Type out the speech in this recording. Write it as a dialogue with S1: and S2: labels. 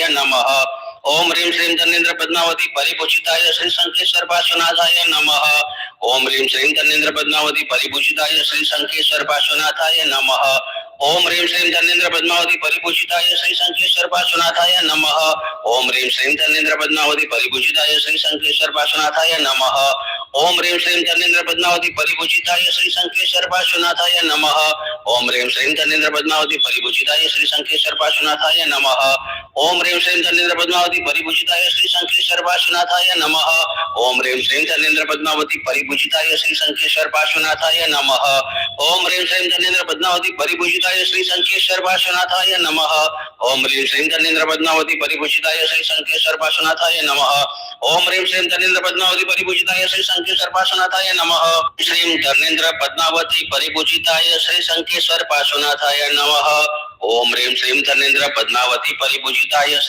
S1: पार्श्वनाथाय नमः। ओम ह्रीं श्रीं धनेन्द्र पद्मावती परिपूजिताय श्री शंखेश्वर पार्श्वनाथाय नमः। ओम ह्रीं श्रीं धनेन्द्र पद्मावती परिपूजिताय श्री शंखेश्वर पार्श्वनाथाय नमः। ओम ह्रीं श्रीं धनेन्द्र पद्मावती परिपूजिताय श्री शंखेश्वर पार्श्वनाथाय नमः। ओम ह्रीं श्रीं धनेन्द्र पद्मावती परिपूजिताय श्री शंखेश्वर पार्श्वनाथाय नमः। ओम ह्रीं श्रीं धनेन्द्र पद्मावती परिपूजिताय श्री शंखेश्वर पार्श्वनाथाय नमः। ओम ह्रीं श्रीं धनेन्द्र पद्मावती परिपूजिताय श्री शंखेश्वर पार्श्वनाथाय नमः। ओम ह्रीं श्रीं धनेन्द्र पद्मावती परिपूजिताय श्री शंखेश्वर पार्श्वनाथाय नमः। ओम ह्रीं श्रीं धनेन्द्र पद्मावती परिपूजिताय श्री शंखेश्वर पार्श्वनाथाय नमः। ओम ह्रीं श्रीं धनेन्द्र पद्मावती परिपूजिताय श्री शंखेश्वर पार्श्वनाथाय नमः। ओम ह्रीं श्रीं धनेन्द्र पद्मावती परिपूजिताय श्री शंखेश्वर पार्श्वनाथाय नमः। ओम ह्रीं श्रीं धनेन्द्र पद्मावती परिपूजिताय श्री शंखेश्वर पार्श्वनाथाय नमः। श्रीं धनेन्द्र पद्मावती परिपूजिताय श्री शंखेश्वर पार्श्वनाथाय नमः। ओम ह्रीं श्रीं धनेन्द्र पद्मावती परिपूजिताय